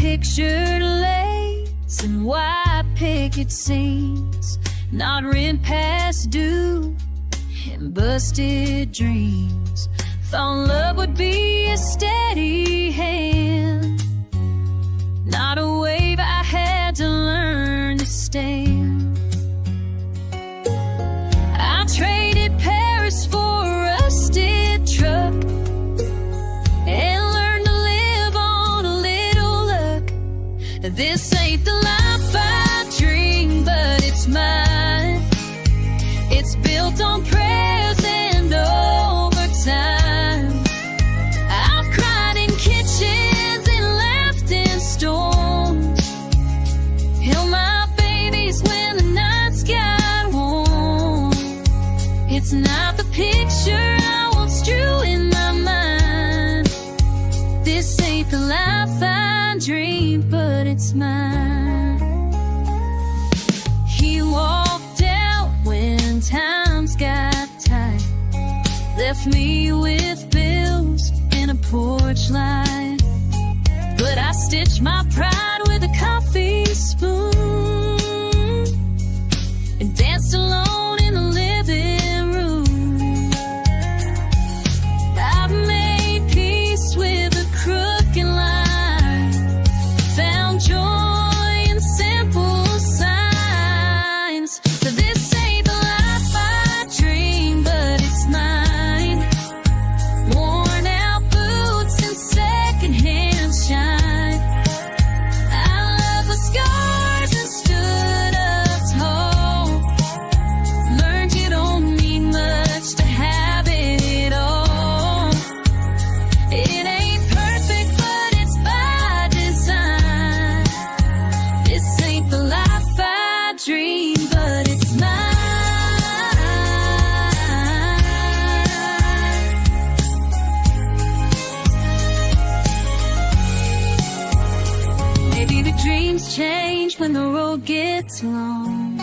pictured lace and white picket scenes, not rent past due and busted dreams. Thought love would be a steady hand, not a wave I had to learn to stand. I traded Paris for a rusted truck and learned to live on a little luck. This ain't the life I dream, but it's mine. It's built on prayers and overtime. I've cried in kitchens and laughed in storms, held my babies when the nights got warm. It's not the picture I once drew in my mind. This ain't the life I dream, but it's mine. He walked out when times got tight, left me with bills and a porch light. But I stitched my pride with a coffee spoon and danced alone in the living room. I've made peace with a crooked line, found joy in simple signs. So this ain't the life I dream, but it's mine. Worn out boots and secondhand shine. I love the scars and stood up tall. Learned you don't need much to have it all. It ain't perfect, but it's by design. This ain't the life I dream, but it's mine. Maybe the dreams change when the road gets long,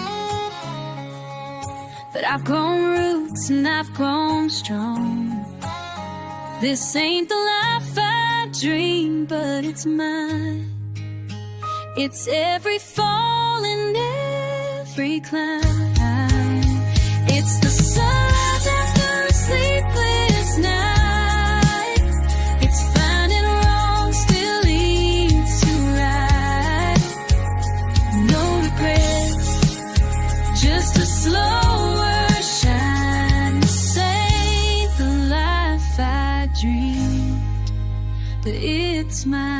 but I've grown roots and I've grown strong. This ain't the life I dream, but it's mine. It's every fall and every climb. It's the sunrise after a sleepless night. It's finding wrong still leads to right. No regrets, just a slower shine. This ain't the life I dreamed, but it's mine.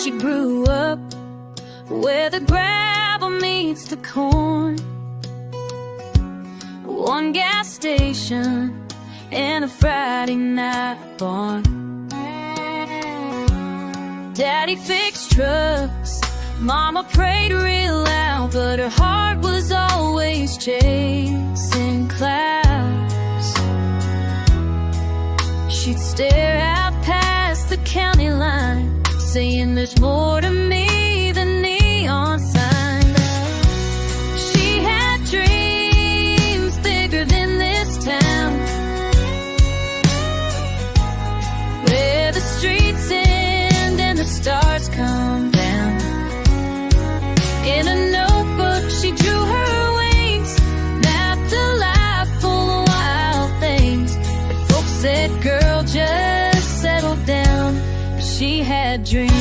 She grew up where the gravel meets the corn, one gas station and a Friday night barn. Daddy fixed trucks, Mama prayed real loud, but her heart was always chasing clouds. She'd stare out past the county line, saying there's more to me than neon signs. She had dreams bigger than this town, where the streets end and the stars come down. In a notebook she drew her wings, mapped a life full of wild things. And folks said, girl, just settle down. But she had dreams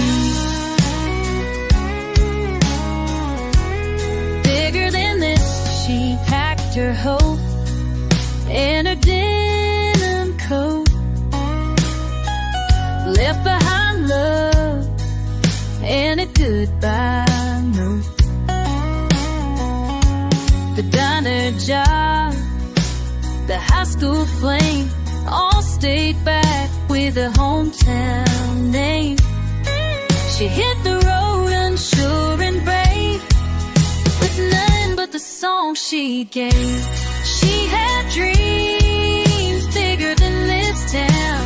bigger than this. She packed her hope in her denim coat, left behind love and a goodbye note. The diner job, the high school flame, all stayed back with a hometown name. She hit the road unsure and brave, with none but the song she gave. She had dreams bigger than this town,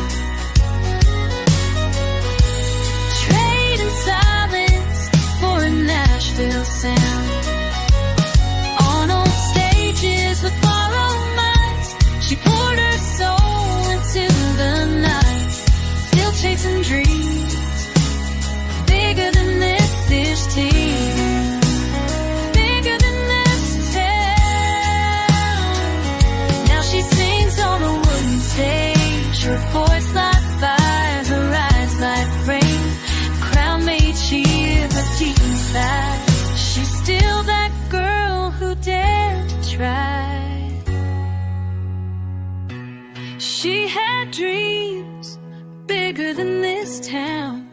dreams bigger than this town,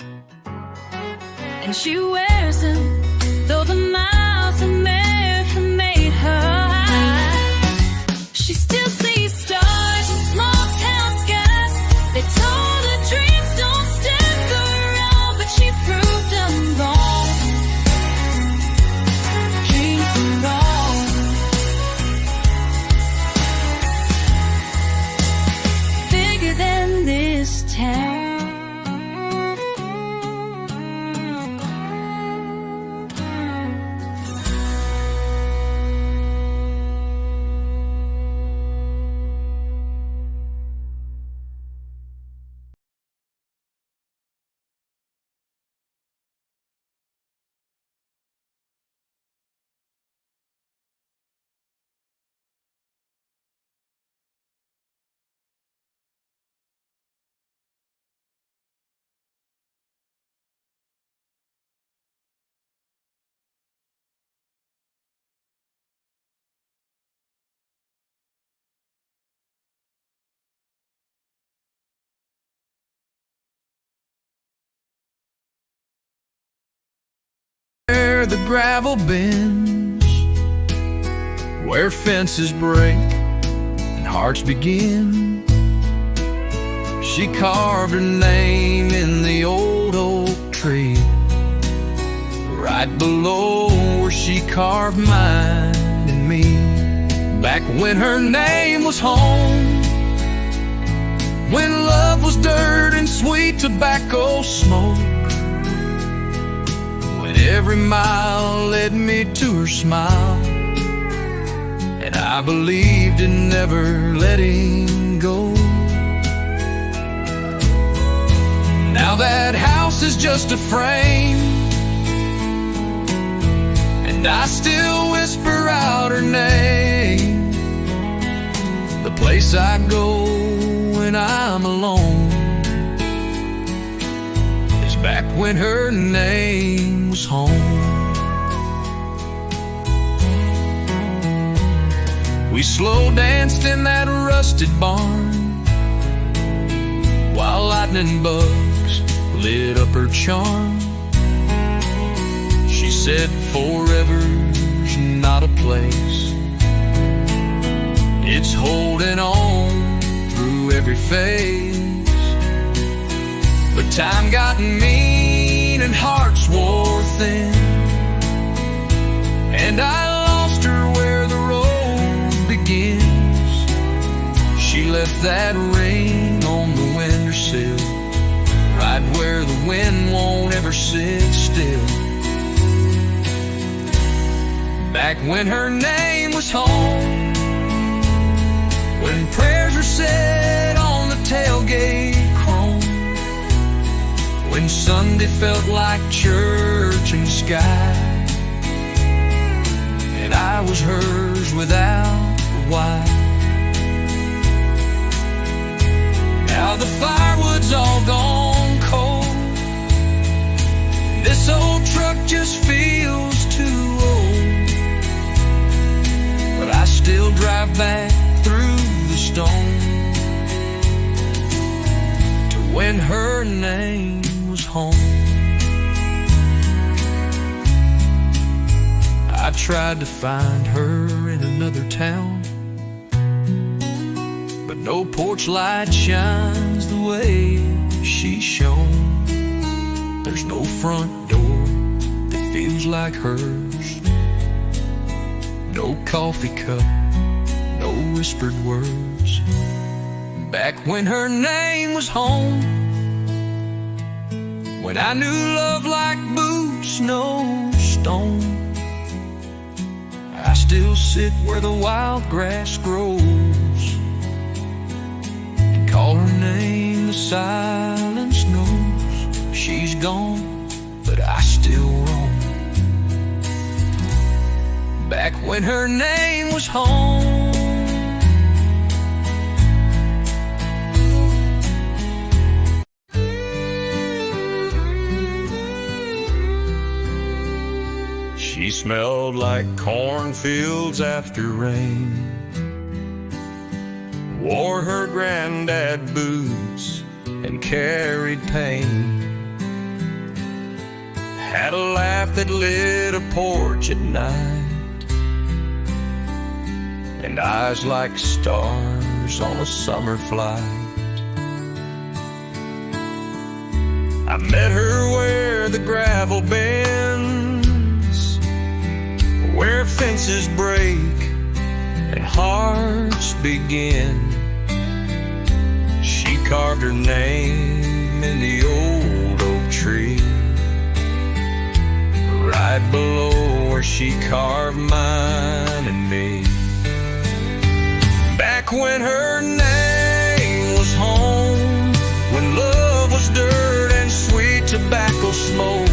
and she wears them though the miles and men have made her high. She still sees stars in small town skies. They told her dreams don't stick around, but she proved them wrong. Dreams are wrong. Bigger than this town. Where the gravel bends, where fences break and hearts begin, she carved her name in the old oak tree. Right below where she carved mine and me. Back when her name was home, when love was dirt and sweet tobacco smoke, every mile led me to her smile, and I believed in never letting go. Now that house is just a frame, and I still whisper out her name. The place I go when I'm alone is back when her name was home. We slow danced in that rusted barn while lightning bugs lit up her charm. She said forever's not a place, it's holding on through every phase. But time got mean and hearts wore thin, and I lost her where the road begins. She left that ring on the windowsill, right where the wind won't ever sit still. Back when her name was home, when prayers were said on the tailgate chrome, when Sunday felt like church and sky, and I was hers without the why. Now the firewood's all gone cold, this old truck just feels too old, but I still drive back through the stone to when her name was home. I tried to find her in another town, but no porch light shines the way she shone. There's no front door that feels like hers, no coffee cup, no whispered words. Back when her name was home, when I knew love like boots, no stone, I still sit where the wild grass grows and call her name. The silence knows she's gone, but I still roam. Back when her name was home. She smelled like cornfields after rain, wore her granddad boots and carried pain. Had a laugh that lit a porch at night, and eyes like stars on a summer flight. I met her where the gravel bends, where fences break and hearts begin. She carved her name in the old oak tree, right below where she carved mine and me. Back when her name was home, when love was dirt and sweet tobacco smoke,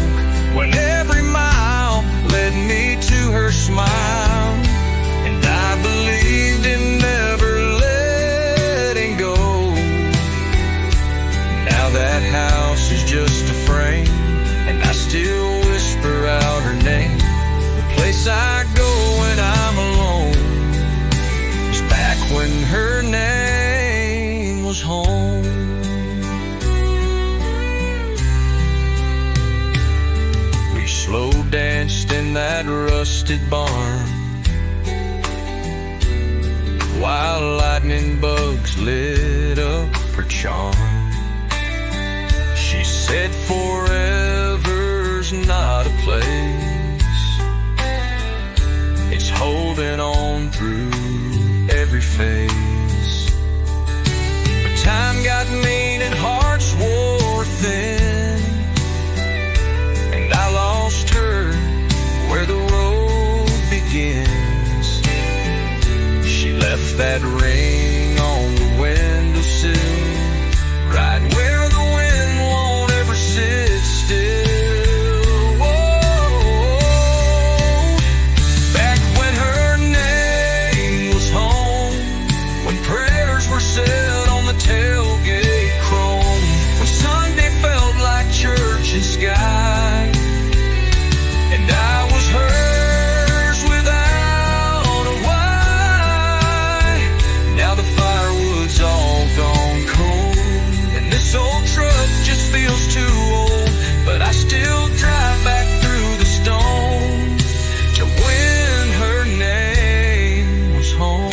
when every mile led me to her smile, and I believed in never letting go. Now that house is just a frame, and I still whisper out her name. The place I go when I'm alone is back when her name was home. We slow danced in that rusted barn, while lightning bugs lit up her charm. She said forever's not a place, it's holding on through every phase. But time got mean and hearts wore thin, and I lost her where the road begins. She left that ring on the windowsill, right where the wind won't ever sit still. Whoa. Back when her name was home, when prayers were said on the tailgate chrome, when Sunday felt like church and sky, and I was hers without a why. Now the firewood's all gone cold, and this old truck just feels too old, but I still drive back through the stone to when her name was home.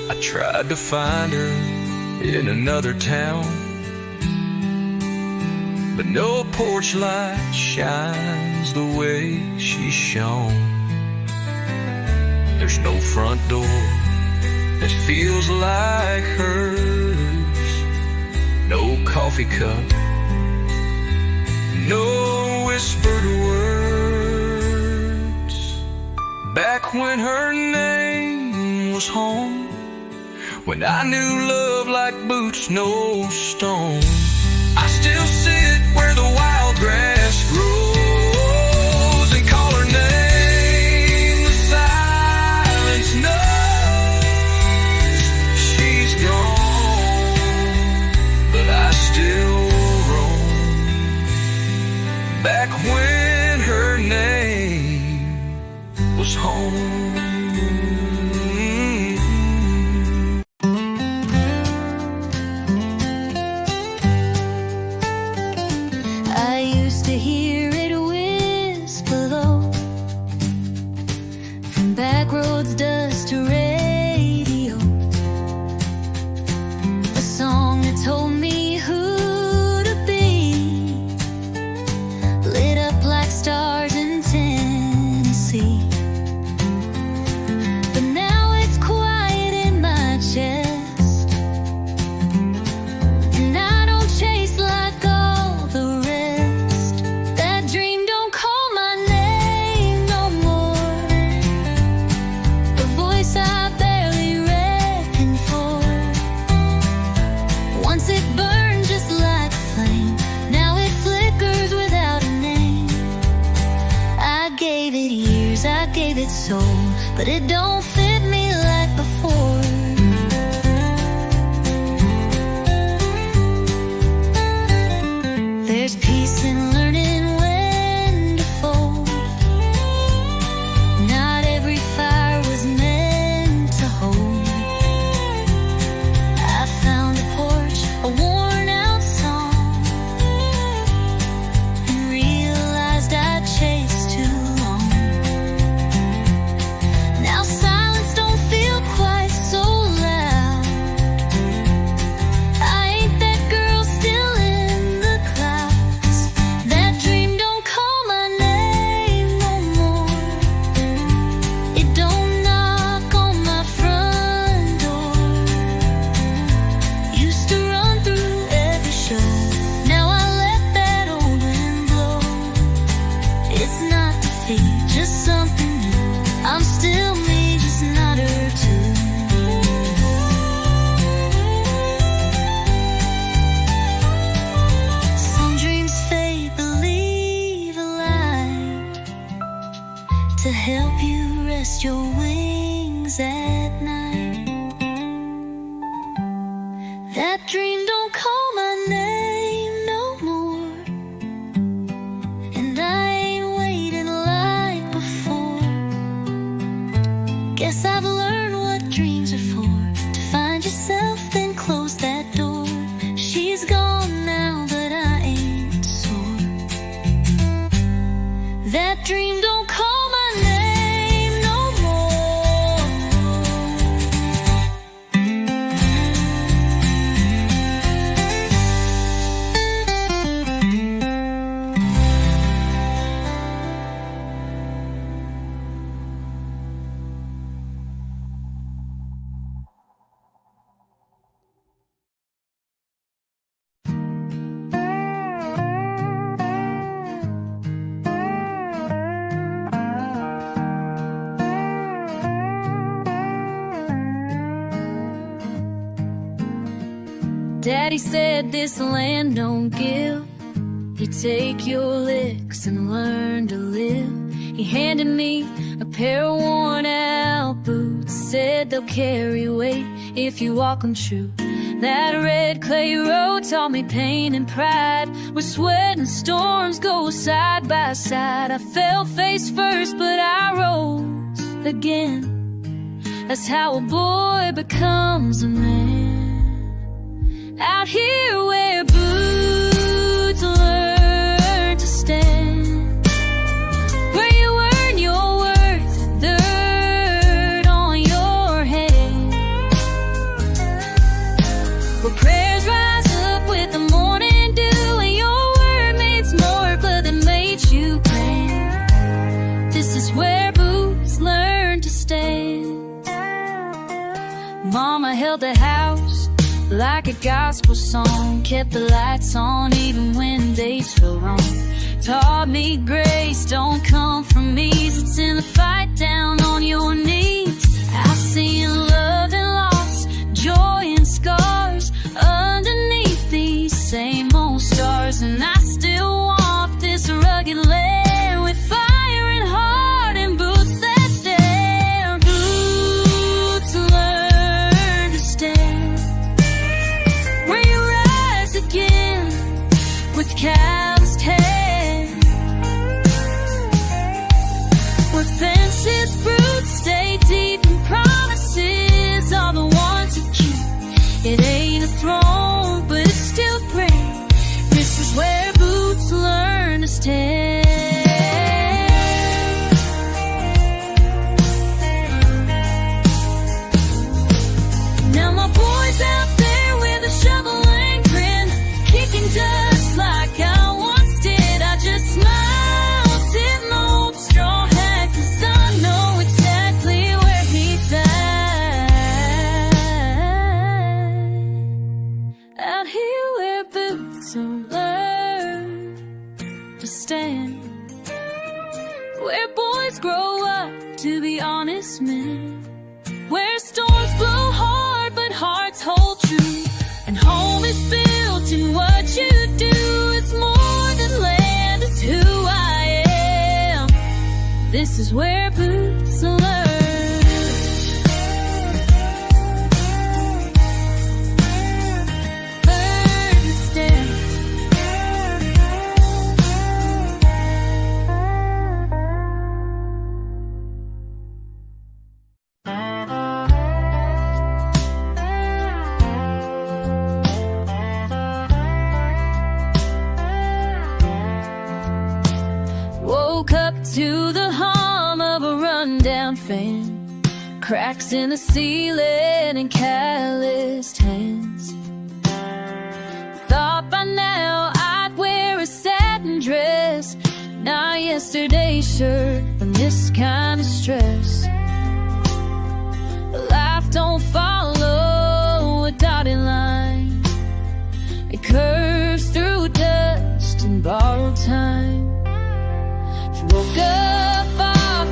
I tried to find her in another town, but no porch light shines the way she shone. There's no front door that feels like hers, no coffee cup, no whispered words. Back when her name was home, when I knew love like boots, no stone, I still sit where the wild grass grows and call her name. The silence knows she's gone, but I still roam back when her name was home. I used to hear it whisper low, from back roads, dust to radio, a song that told me who to be, lit up like stars in Tennessee. But now it's quiet in my chest, and I don't chase like all the rest. That dream don't call my name no more, the voice I barely reckoned for. Once it burned just like a flame, now it flickers without a name. I gave it years, I gave it soul, but it don't fit me like before. There's peace in learning when to fold. Not every fight just something new. I'm still me, just not her too. Some dreams fade, believe a lie to help you rest your wings at night. That dream don't call my name no more, and I ain't waiting like before. Guess I've learned what dreams are for. To find yourself, then close that door. She's gone now, but I ain't sore. That dream don't call my name no more. Daddy said this land don't give. You take your licks and learn to live. He handed me a pair of worn out boots. Said they'll carry weight if you walk 'em true. That red clay road taught me pain and pride. Where sweat and storms go side by side. I fell face first, but I rose again. That's how a boy becomes a man. Out here where boots learn to stand, where you earn your worth, dirt on your head, where prayers rise up with the morning dew, and your word means more but that made you grand. This is where boots learn to stand. Mama held the house like a gospel song, kept the lights on even when days feel wrong. Taught me grace don't come from ease, it's in the fight down on your knees. I've seen love and loss, joy and scars underneath these same old stars, and I still walk this rugged land with fire and heart and boots that stand. Boots learn to stand, where you rise again with calloused hands, where fences roots stay deep and promises are the ones you keep. It ain't a throne, but it's still great. This is where boots learn to stand. Now my boy's out there with a shovel and grin, kicking dust like I once did. I just smile, sit in the old straw hat, 'cause I know exactly where he's at. Out here where boots don't learn to stand, where boys grow up to be honest men, where storms blow hard but hearts hold true, and home is built in what you do. It's more than land, it's who I am. This is where boots learn. Learn to stand. Woke up to the hum of a rundown fan, cracks in the ceiling and calloused hands. Thought by now I'd wear a satin dress, not yesterday's shirt from this kind of stress. Life don't follow a dotted line, it curves through dust and borrowed time. Woke up far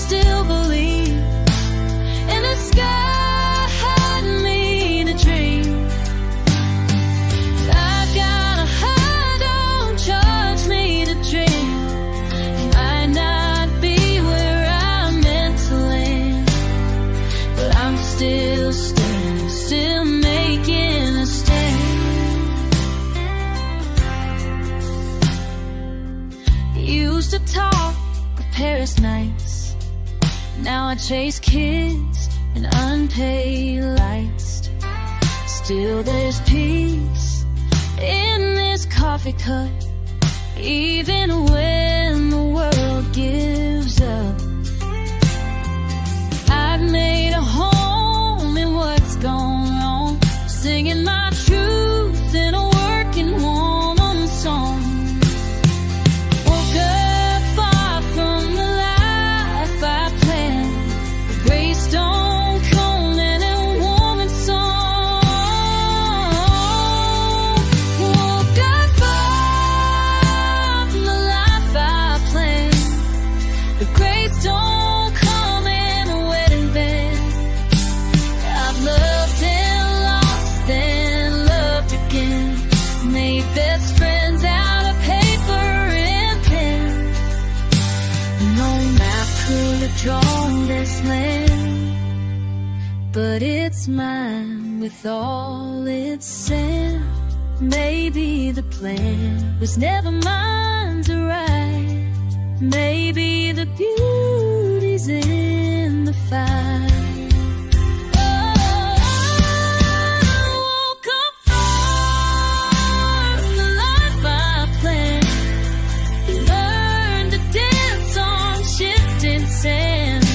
still believe in the sky hiding me to dream. I got a high, don't charge me to dream. Might not be where I'm meant to land, but I'm still standing, still making a stand. Used to talk of Paris nights, now I chase kids and unpaid lights. Still there's peace in this coffee cup, even when the world gives up. I've made a home in what's gone wrong, singing my truth in a working woman song. Woke up far from the life I planned, the gray stone cold and a woman song. Woke up far from the life I planned, the gray stone come in a wedding band. I've loved and lost and loved again, made best friends out of paper and pen. No map could have drawn this land, but it's mine with all its sand. Maybe the plan was never mine to write. Maybe the beauty's in the fight. Woke up far from the life I planned, learned to dance on shifting sand.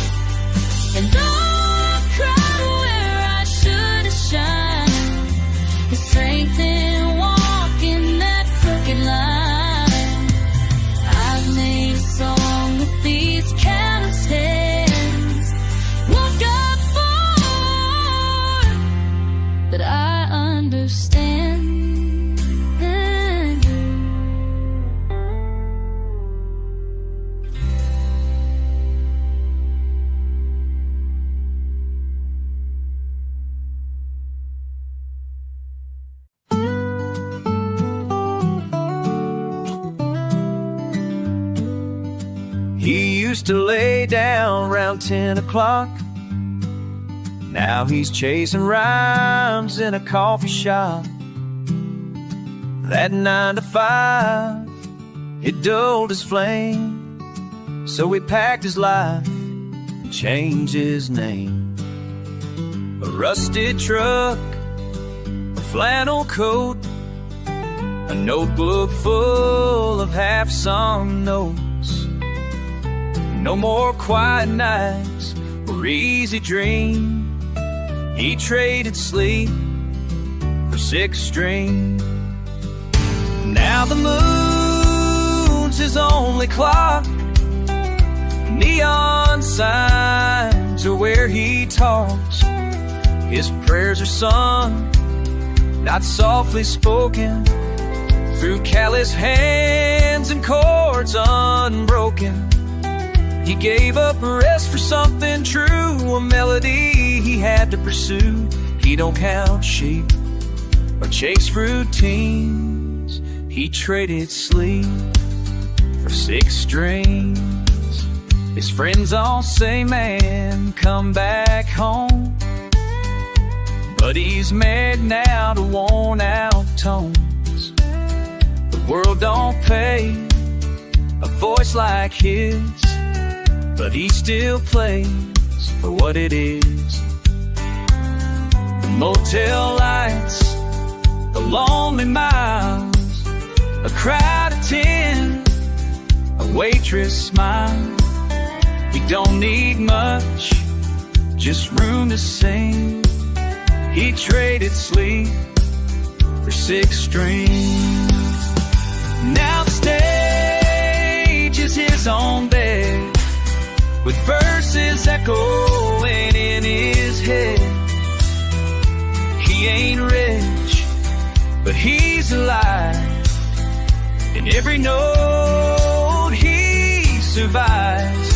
And though I've cried where I should have shined, the strength in walking that crooked line. I've made a song with these callous hands. Woke up for that I understand. He used to lay down round 10 o'clock. Now he's chasing rhymes in a coffee shop. That 9 to 5, it dulled his flame, so he packed his life and changed his name. A rusted truck, a flannel coat, a notebook full of half-sung notes. No more quiet nights or easy dreams. He traded sleep for 6 strings. Now the moon's his only clock. Neon signs are where he talks. His prayers are sung, not softly spoken, through callous hands and chords unbroken. He gave up rest for something true, a melody he had to pursue. He don't count sheep or chase routines. He traded sleep for 6 strings. His friends all say, man, come back home. But he's married now to worn out tones. The world don't pay a voice like his, but he still plays for what it is. The motel lights, the lonely miles, a crowd of 10, a waitress smile. We don't need much, just room to sing. He traded sleep for 6 strings. Now the stage is his own bed, with verses echoing in his head. He ain't rich, but he's alive. In every note he survives.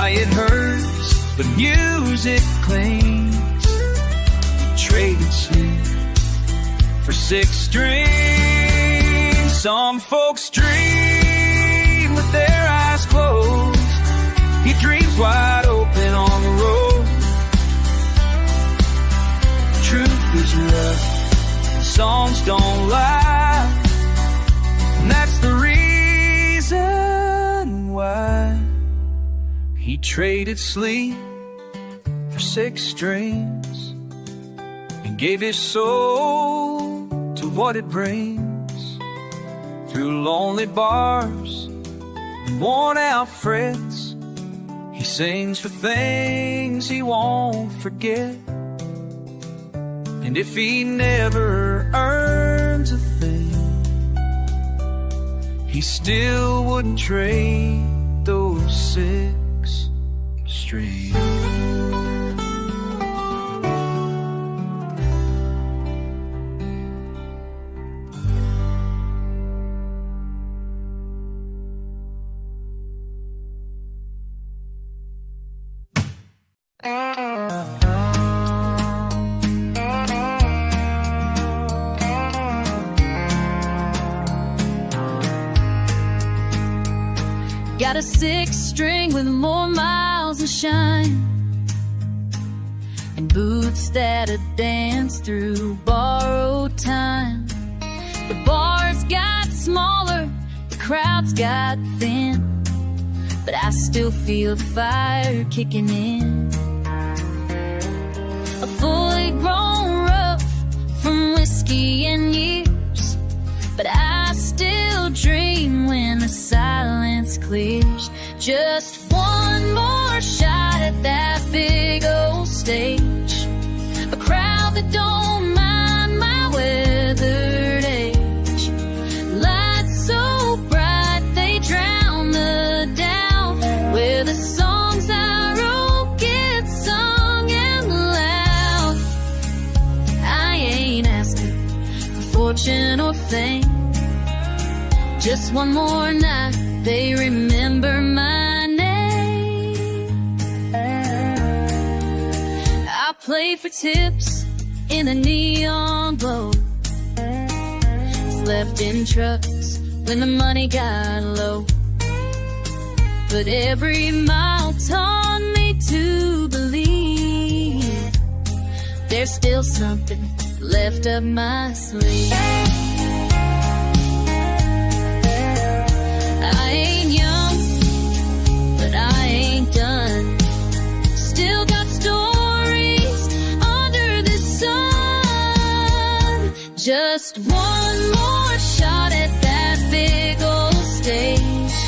why it hurts, but music clings. Traded sleep for six strings. Some folks dream with their eyes closed. He dreams wide open on the road. Truth is rough, songs don't lie, and that's the reason why he traded sleep for six strings and gave his soul to what it brings. Through lonely bars and worn out frets, he sings for things he won't forget. And if he never earns a thing, he still wouldn't trade those six strings. Got a six string with more miles to shine, and boots that have danced through borrowed time. The bars got smaller, the crowds got thin, but I still feel the fire kicking in. A fully grown rough from whiskey and years, but I still dream when the silence clears. Just one more shot at that big old stage, a crowd that don't mind my weathered age. Lights so bright they drown the doubt, where the songs I wrote get sung and loud. I ain't asking for fortune or fame, just one more night they remember my name. I played for tips in the neon glow, slept in trucks when the money got low, but every mile taught me to believe there's still something left up my sleeve. I ain't young, but I ain't done. Still got stories under the sun. Just one more shot at that big old stage,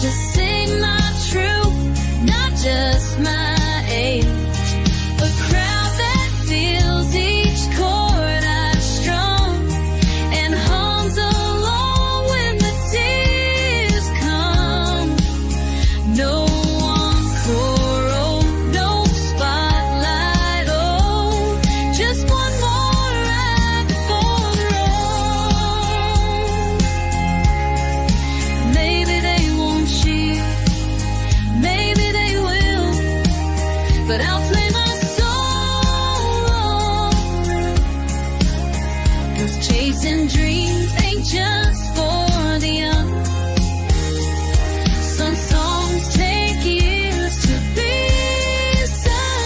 to sing my truth, not just my age. A crowd that feels each chord I strum and hums along when the tears come. No encore, oh, no spotlight, oh, just one more ride before the road. Maybe they won't cheer, maybe they will, but I'll play my song, 'cause chasing dreams ain't just for the young. Some songs take years to be sung.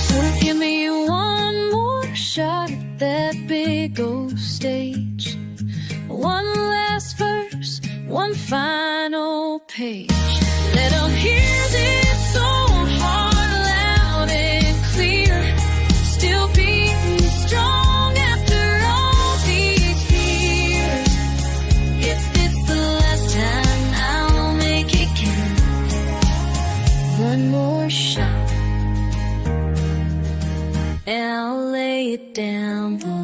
So give me one more shot at that big old stage, one last verse, one final page. Let 'em hear this old heart loud and clear, still beating strong after all these years. If it's the last time, I'll make it count. One more shot, and I'll lay it down below.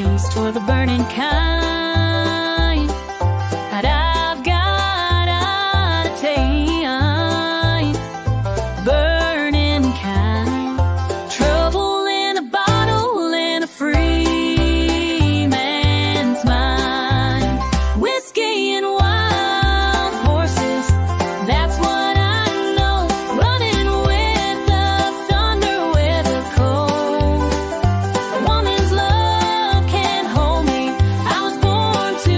taste for the burning kind. But I've got a taste, burning kind. Trouble in a bottle in a free man's mind. Whiskey and wild horses, that's what I know. Running with the thunder, with the cold. A woman's love can't hold me. I was born to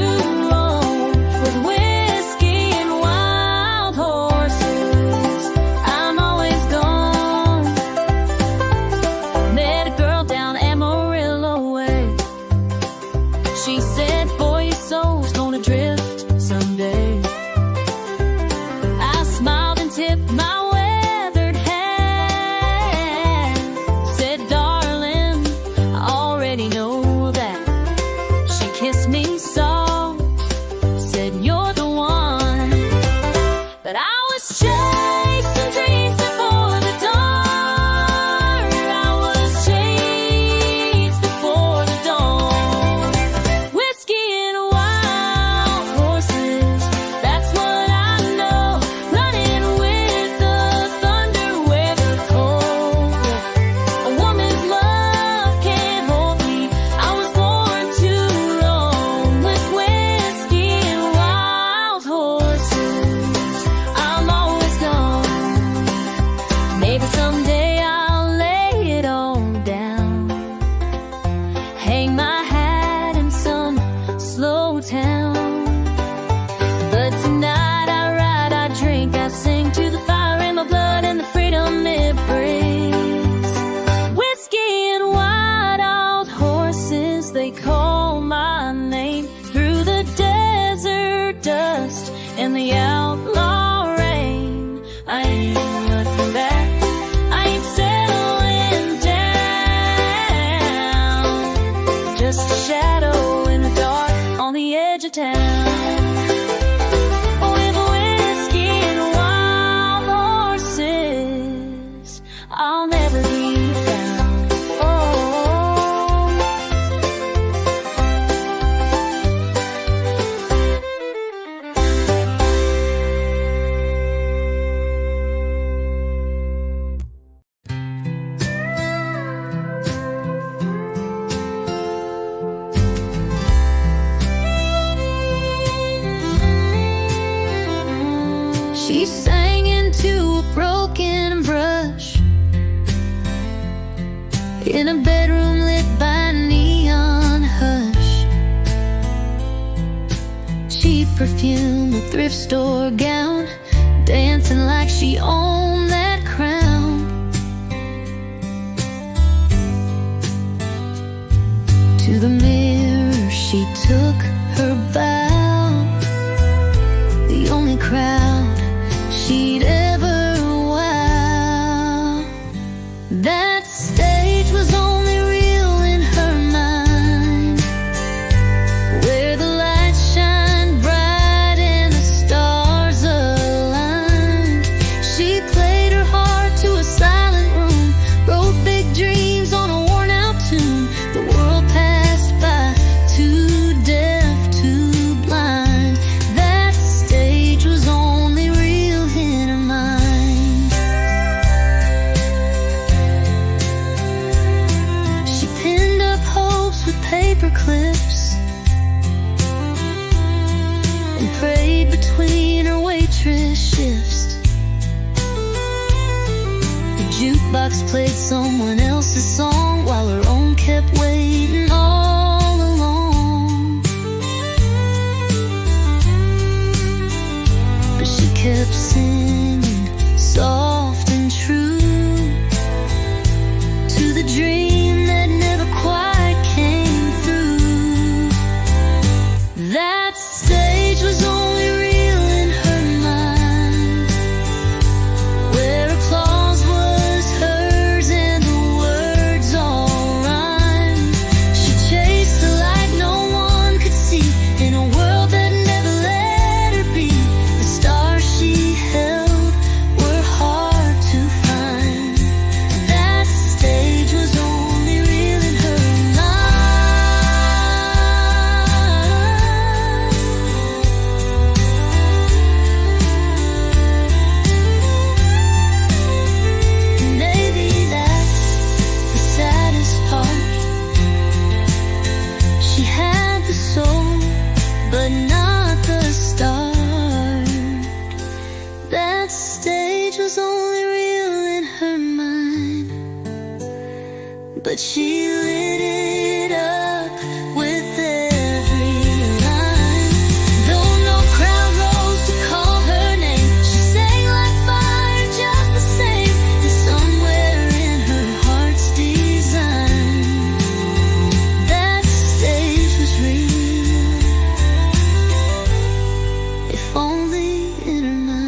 roam with whiskey and wild horses. I'm always gone. Met a girl down Amarillo way. She said, boy, your soul's gonna drift someday. I smiled and tipped my weathered hat. Said, darling, I already know that. She kissed me soft, said, you're the one. But I was chasing dreams before the dawn. I was chased before the dawn. Whiskey and wild horses, that's what I know. Running with the thunder, with the cold. A woman's love can't hold me. I was born to roam with whiskey and wild horses. I'm always gone. Maybe someday I'll lay it all down. Hang my hat in some slow town. But tonight I ride, I drink, I sing to the fire in my blood and the freedom it brings. Whiskey and wild horses, they call my name through the desert dust and the outlaw rain. I ain't looking back, I ain't settling down. Just a shadow in the dark on the edge of town. With whiskey and wild horses, I'll never be found. Oh. She sang into a broken brush in a bedroom lit by neon hush. Cheap perfume, a thrift store gown, dancing like she owned that crown. To the mirror she took her bow, the only crowd she'd ever wow. That stage was only real in her mind, where the lights shine bright and the stars align. She played her heart to a silent room, wrote big dreams on a worn out tune. The world passed by, too deaf, too blind. That stage was only real in her mind. She pinned up hopes with paper clips and prayed between her waitress shifts. The jukebox played someone else's song while her own kept waiting all along. But she kept singing soft and true to the dream that never quite came through. That stage was only real in her mind, where applause was hers and the words all rhymed. She chased the light no one could see in a world that never let her be. The stars she held were hard That stage was only real in her mind, but she lit it up with every line. Though no crowd rose to call her name, she sang like fire just the same. And somewhere in her heart's design, that stage was real, if only in her mind.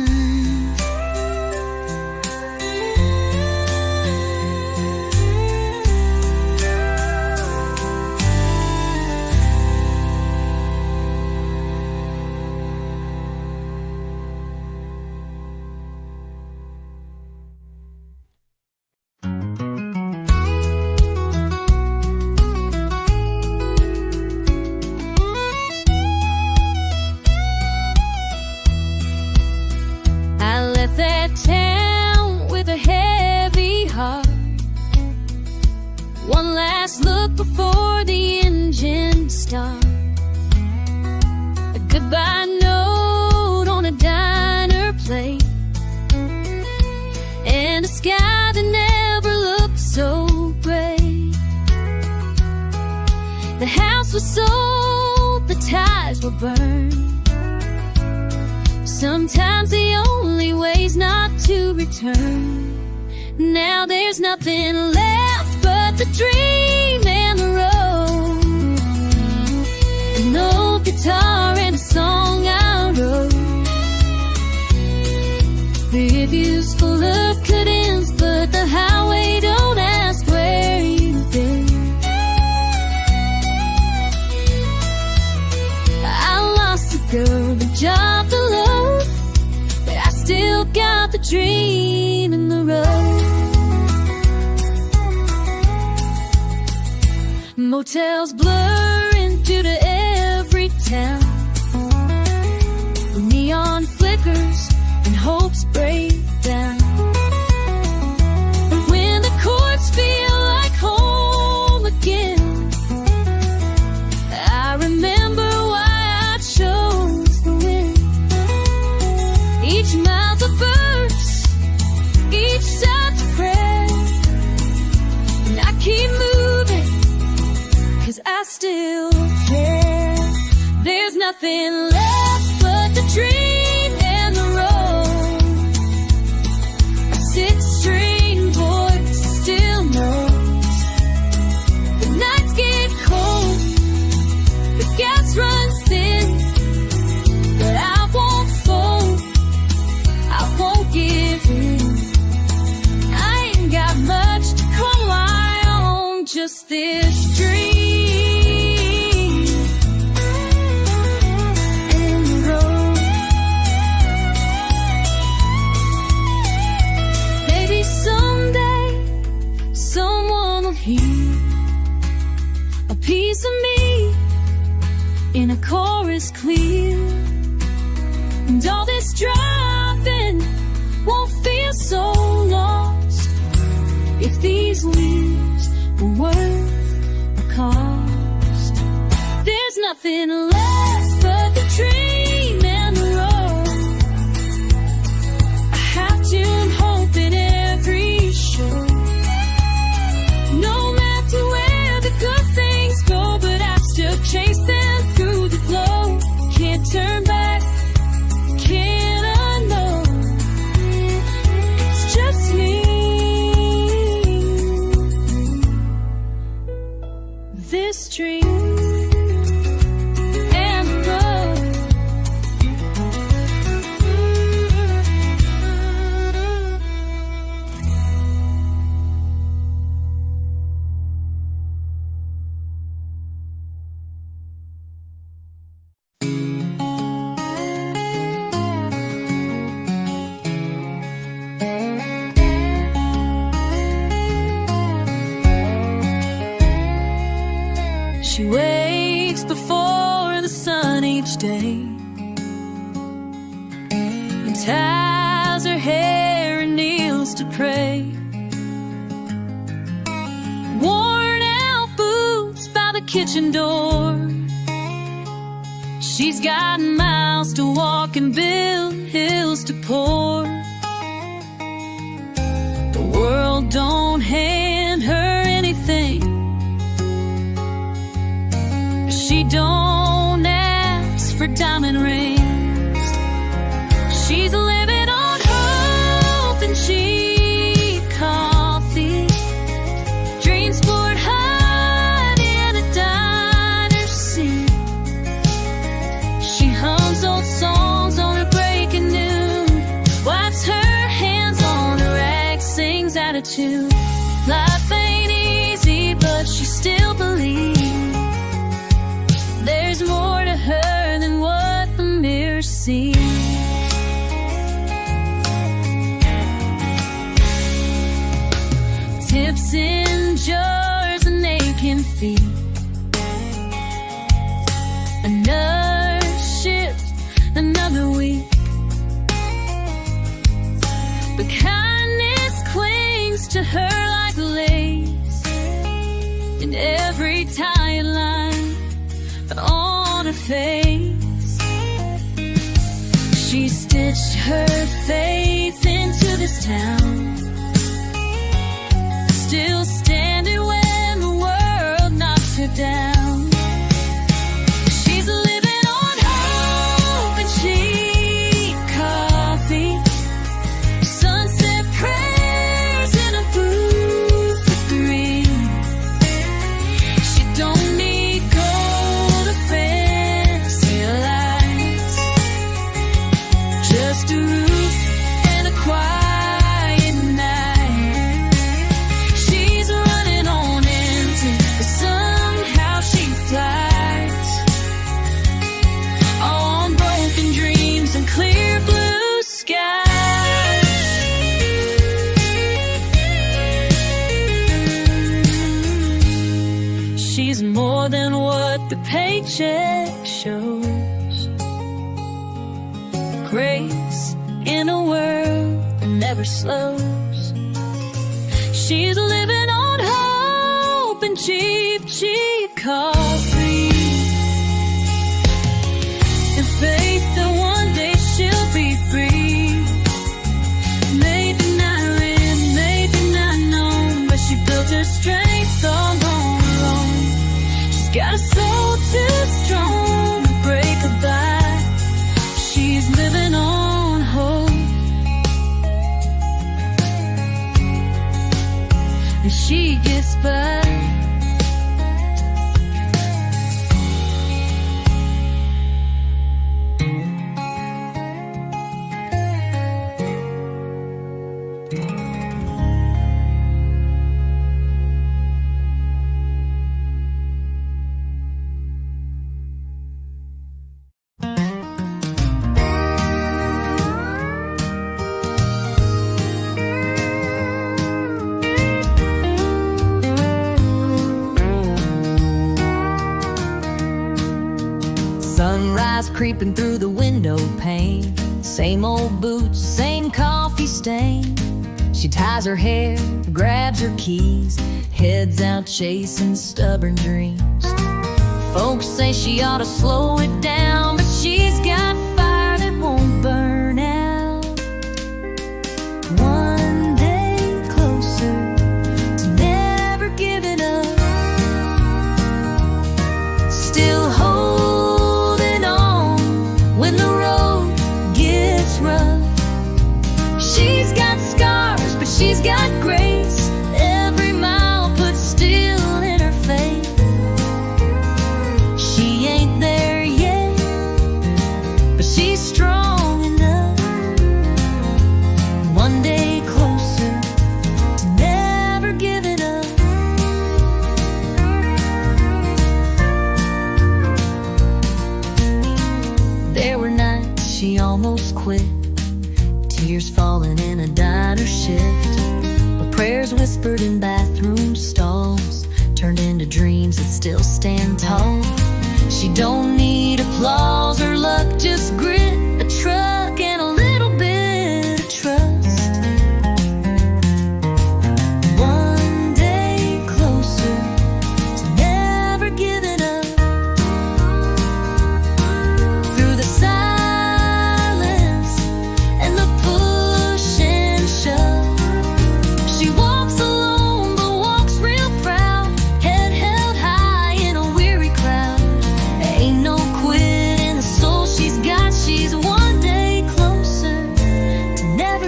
I left that town with a heavy heart. One last look before the engine starts. A goodbye note on a diner plate, and a sky that never looked so gray. The house was sold, the ties were burned. Sometimes the only way's not to return. Now there's nothing left but the dream and the road. An old guitar and a song I wrote. Review's full of cut-ins, but the highway don't ask where you've been. I lost the girl, the job, the load, but I still got the dream in the road. Motels blur into to every town. Neon flickers and hopes break down. And when the chords feel like home again, I remember why I chose the wind. Each mile's a verse, each side's a prayer, and I keep moving, 'cause I still care. There's nothing left but the dream and the road. A six-string voice still knows. The nights get cold, the gas runs thin, but I won't fold, I won't give in. I ain't got much to call my own, just this dream. A piece of me in a chorus clear, and all this driving won't feel so lost if these leaves were worth the cost. There's nothing left but the dream and the road. I have to hope in every show. No matter where the good things go, but I still chase them through the glow. Can't turn back, can't unknow. It's just me. This dream and the road. She wakes before the sun each day and ties her hair and kneels to pray. Worn out boots by the kitchen door. She's got miles to walk and build hills to pour. don't hand her anything. She don't ask for diamond rings. She's living on hope and cheap coffee. Dreams poured hot in a diner seat. She hums old songs on her breaking noon, wipes her hands on her rag, sings out of tune. Life ain't easy, but she still believes there's more to her than what the mirror sees. Tips in jars and aching feet. Another shift, another week. But kindness clings to her like lace, in every tight line on her face. She stitched her faith into this town, still standing when the world knocks her down. She's living on hope and cheap coffee, sunset prayers in a booth for three. She don't need gold or fancy lights, just a roof and a quiet night. She's running on empty, but somehow she flies on broken dreams and clear blue skies. She's more than what the paycheck shows. Grace in a world that never slows. She's living on hope and cheap, cheap coffee, and faith that one day she'll be free. Maybe not written, maybe not known, but she built her strength all on her own. She's got a soul too strong to break a bite. She's living on hope, and she gets by. Sunrise creeping through the window pane. Same old boots, same coffee stain. She ties her hair, grabs her keys, heads out chasing stubborn dreams. Folks say she ought to slow it down, but she's got fire that won't burn out. One day closer to never giving up, still holding on when the road gets rough. She's got scars, but she's got grace. Every mile put still in her faith. She ain't there yet, but she's strong enough. One day closer to never giving up. There were nights she almost quit, tears falling in a diner shift, but prayers whispered in bathroom stalls turned into dreams that still stand tall. She don't need applause or luck, just grit, a truck, and a little bit of trust. One day closer to never giving up. Through the silence and the push and shove, she walks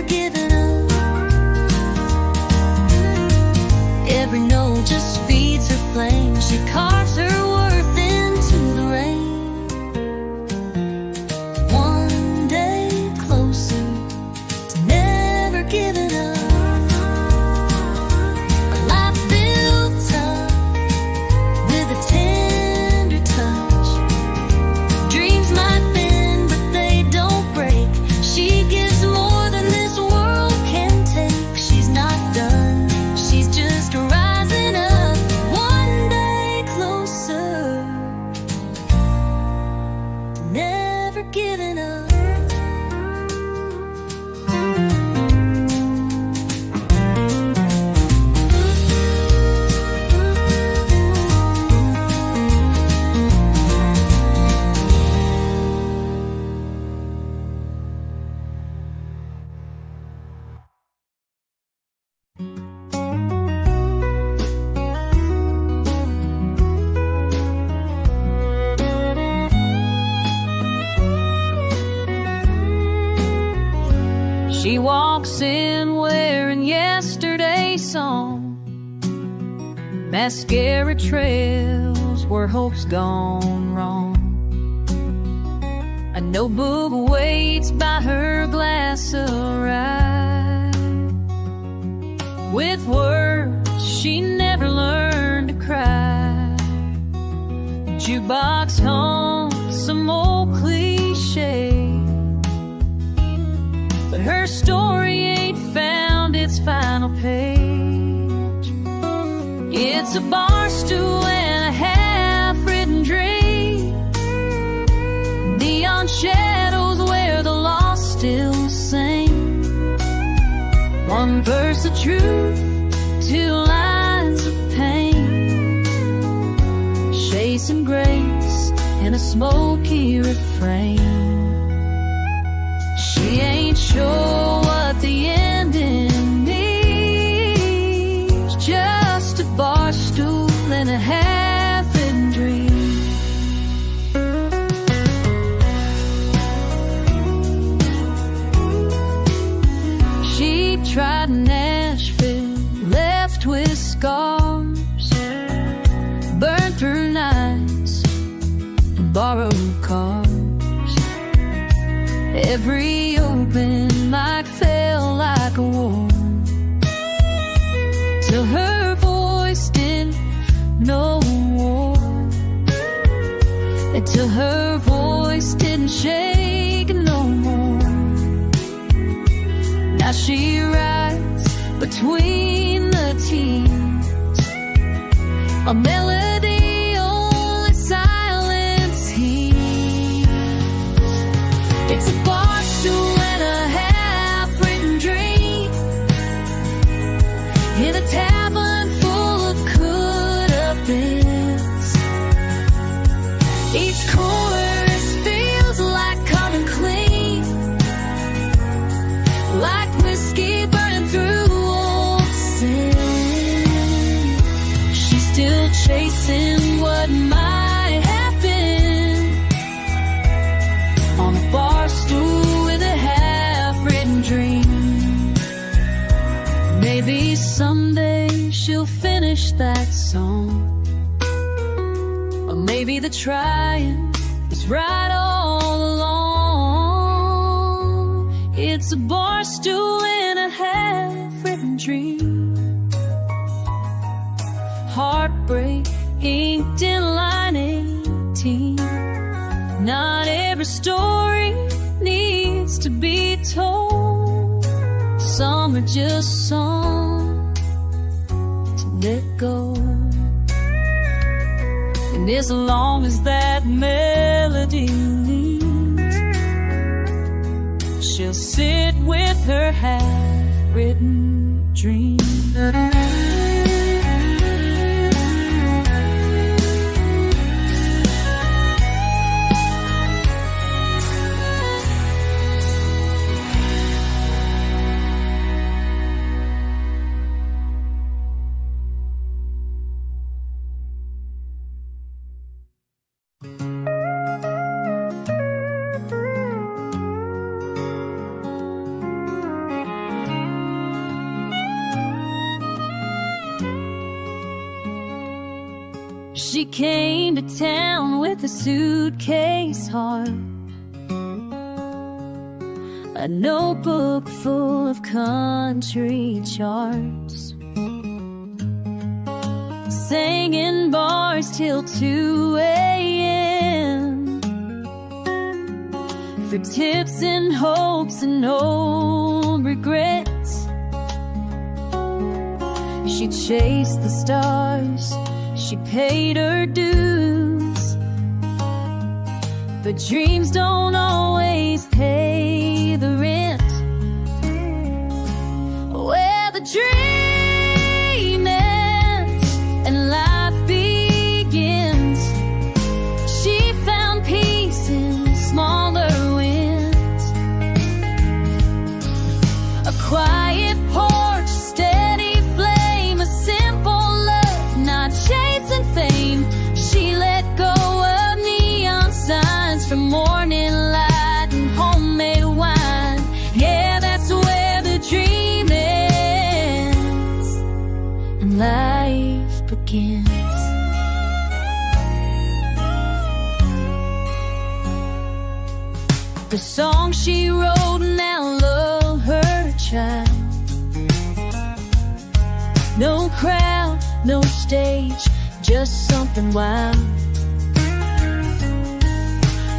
giving up. Every note just feeds her flame. She carves her worth into the rain. One day closer to never giving up. A life built tough with a tender touch. Dreams might bend, but they don't break. She gives more than this world can take. She's not done, she's just rising up. One day closer to never giving up. She walks in wearing yesterday's song. Mascara trails where hope's gone wrong. A notebook waits by her glass of rye. With words she never learned to cry. The jukebox hums some old cliche, but her story ain't found its final page. It's a bar stool and a half-written dream. Neon shadows where the lost still sing. One verse of truth, two lines of pain. Chasing grace in a smoky refrain. She ain't sure what the ending means. Just a bar stool and a half-written dream. She tried Nashville, left with scars, burnt through nights and borrowed cars. Every open mic felt like a war, till her voice didn't know war, until her voice didn't shake no more. Now she rides between the teams, a melody only silence hears. It's a bar stool and a half-written dream, in a tavern full of could-have-beens. Each chorus feels like coming clean, like whiskey burning through old sin. She's still chasing what might have been, on a bar stool with a half-written dream. Maybe someday she'll finish that song, or maybe the trying is right all along. It's a bar stool and a half-written dream. Heartbreak inked in line 18. Not every story needs to be told. Some are just songs to let go. And as long as that melody leads, she'll sit with her half-written dream. She came to town with a suitcase heart, a notebook full of country charts, sang in bars till 2 a.m. for tips and hopes and old regrets. She chased the stars, she paid her dues, but dreams don't always pay the rent. Where the dream ends and life begins, she found peace in smaller wins. A quiet porch, steady flame, a simple love, not chasing fame. She let go of neon signs for morning light and homemade wine. Yeah, that's where the dream ends and life begins. The song she wrote now love her child. No crowd, no stage, just something wild.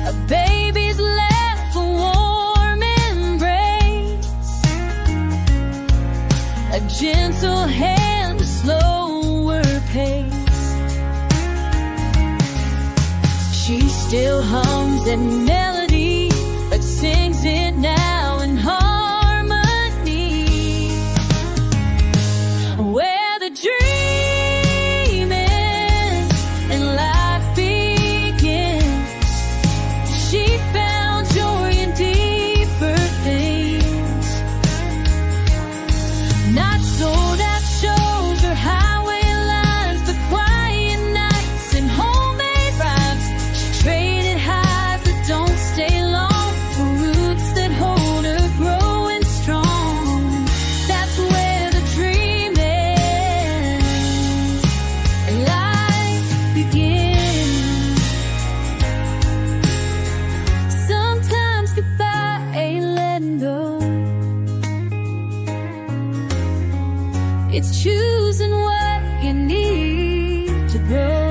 A baby's laugh, a warm embrace, a gentle hand, a slower pace. She still hums that melody, but sings it now in harmony. Where the dream ends and life begins, she found joy in deeper things. Not sold out shows or highway lines, but quiet nights and homemade rhymes. She traded highs that don't stay long for roots that hold her growing strong. That's where the dream ends and life begins. Sometimes goodbye ain't letting go, it's choosing what you need to grow.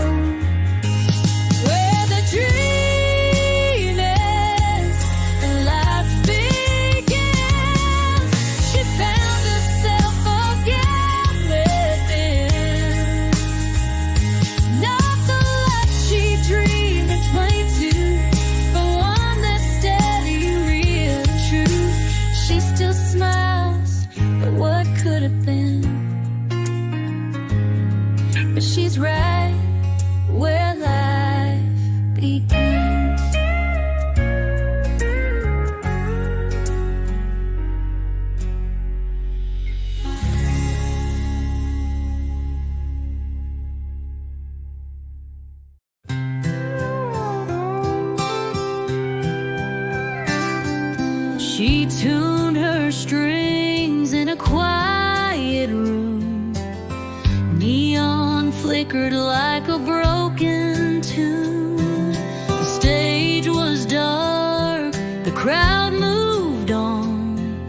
Where the dream ends and life begins, she found herself again within. Not the life she dreamed and claimed to, but one that's steady, real, and true. She still smiles at what could have been, but she's right where life begins. She tuned her strings in a quiet room. Neon flickered like a broken tune. The stage was dark, the crowd moved on,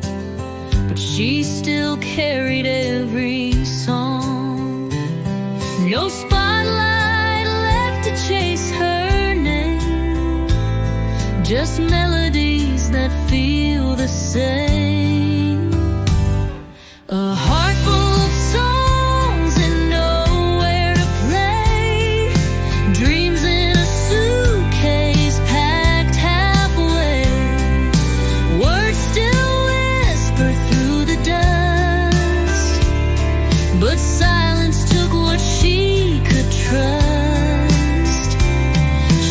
but she still carried every song. No spotlight left to chase her name, just melodies that feel the same. A heart full of songs and nowhere to play, dreams in a suitcase packed halfway. Words still whisper through the dust, but silence took what she could trust.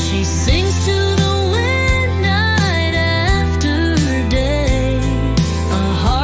She sings to the wind night after day, a heart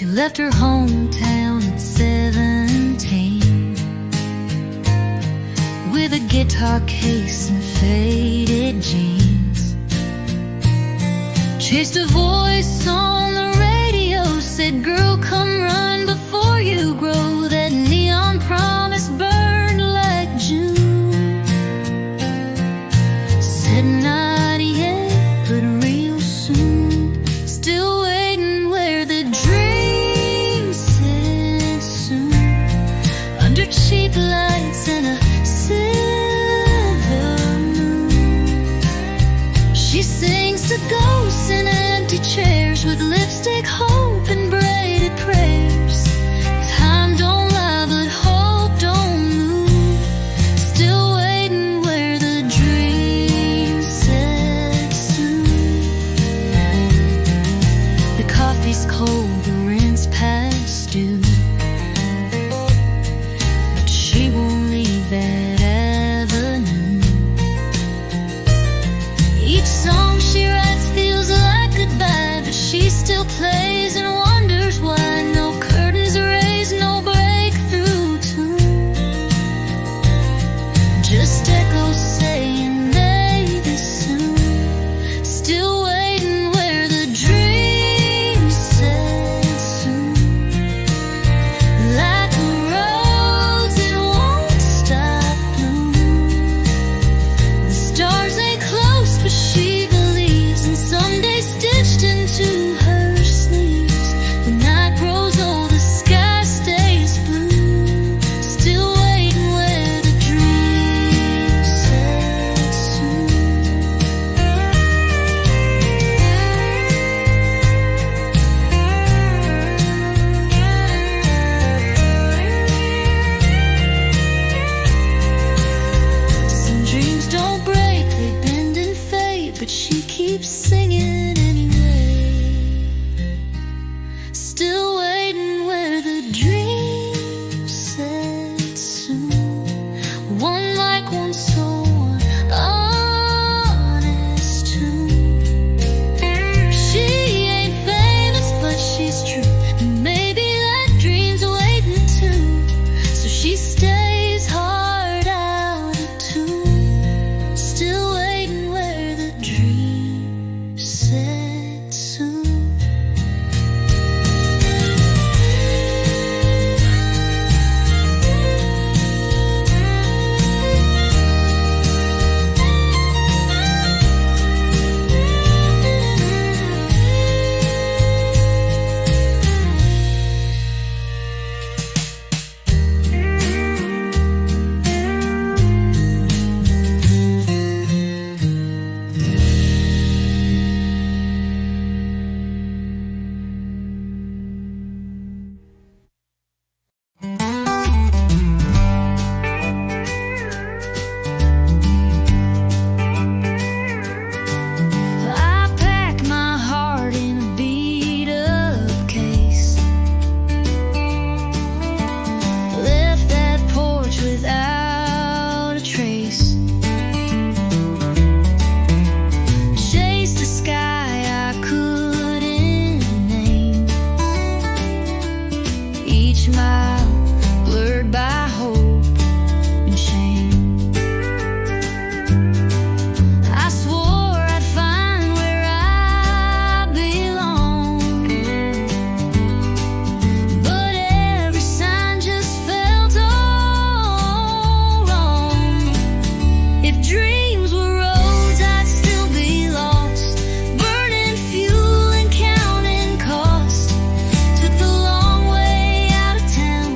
She left her hometown at 17 with a guitar case and faded jeans. Chased a voice on the radio, said, "Girl, come run before you grow." That neon promise burned like June. Said not yet, but real soon. Still waiting where the dream said soon. Under cheap lights and a silver moon, she sings to ghosts in empty chairs with lipstick, hope, and braided prayers. Time don't lie, but hope don't move. Still waiting where the dream said soon. The coffee's cold, the rent's past due, but she won't leave that avenue. Each song she writes feels like goodbye, but she still plays and wonders why. No curtains raised, no breakthrough tune, just echoes saying maybe soon. Still waiting where the dream said soon. Like a rose that won't stop blooming. The stars ain't close, but she believes, and someday stitched into her sleeves. The night grows old, the sky stays blue. Still waiting where the dream said soon. Some dreams don't break, they bend and fade, but she keeps singing anyway. Still waiting where the dream said soon. One like one soul, one honest tune. She ain't famous, but she's true, and maybe that dream's waiting too. So she stays hard out of tune. Still waiting where the dream said soon. I pack my heart in a beat-up case. Left that porch without a trace. Chased a sky I couldn't name. Each mile blurred by hope and shame. I swore I'd find where I belong, but every sign just felt all wrong. If dreams were roads, I'd still be lost, burning fuel and counting cost. Took the long way out of town,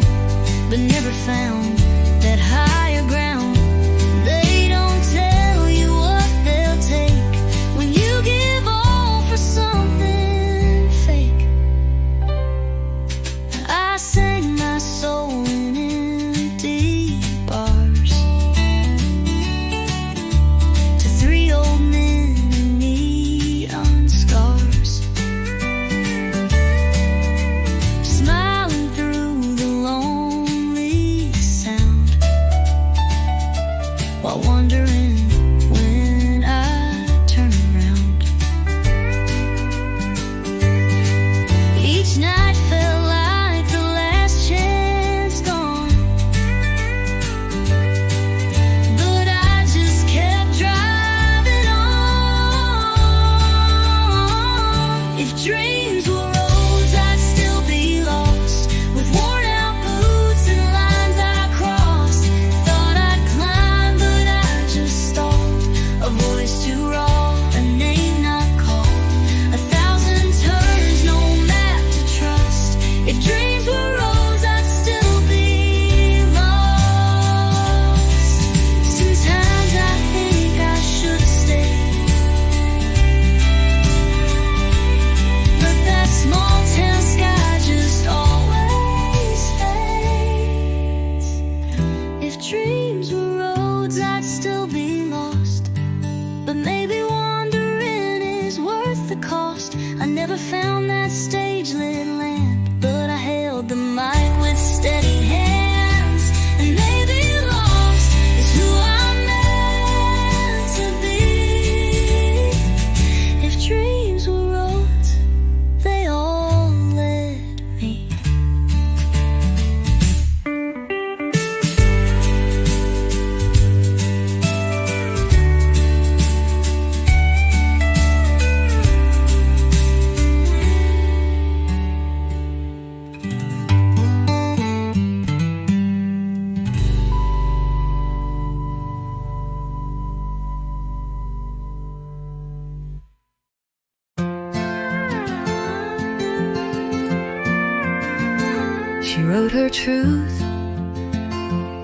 She wrote her truth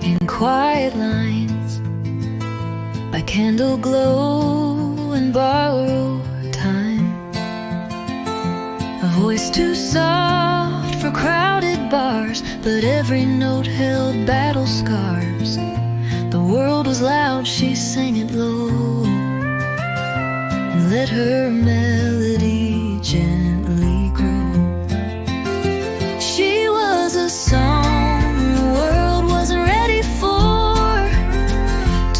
in quiet lines by candle glow and borrowed time. A voice too soft for crowded bars, but every note held battle scars. The world was loud, she sang it low, and let her melody gently grow. She was a song the world wasn't ready for,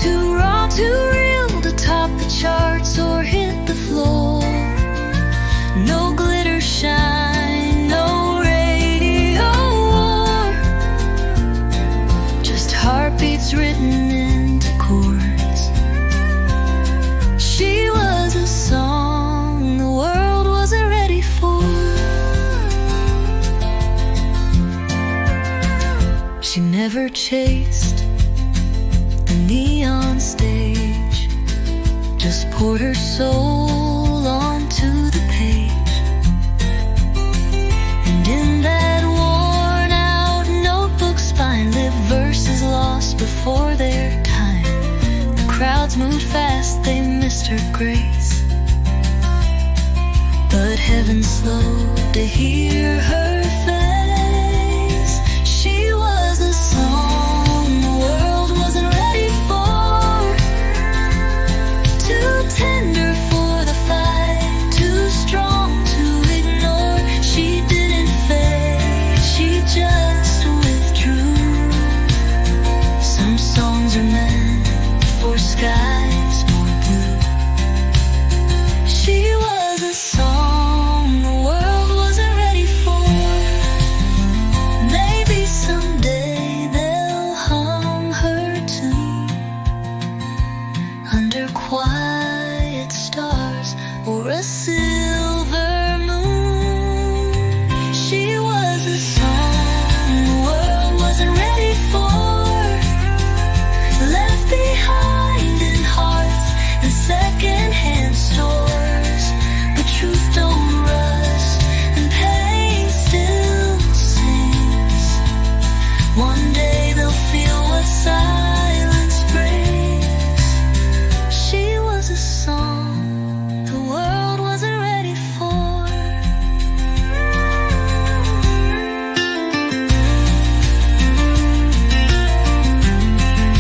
too raw, too real to top the charts or hit the floor. No glitter shine, no radio war, just heartbeats written into chords. She was a song the world wasn't ready for. She never chased the neon stage, just poured her soul onto the page. And in that worn out notebook spine lived verses lost before their time. The crowds moved fast, they missed her grace, but heaven slowed to hear her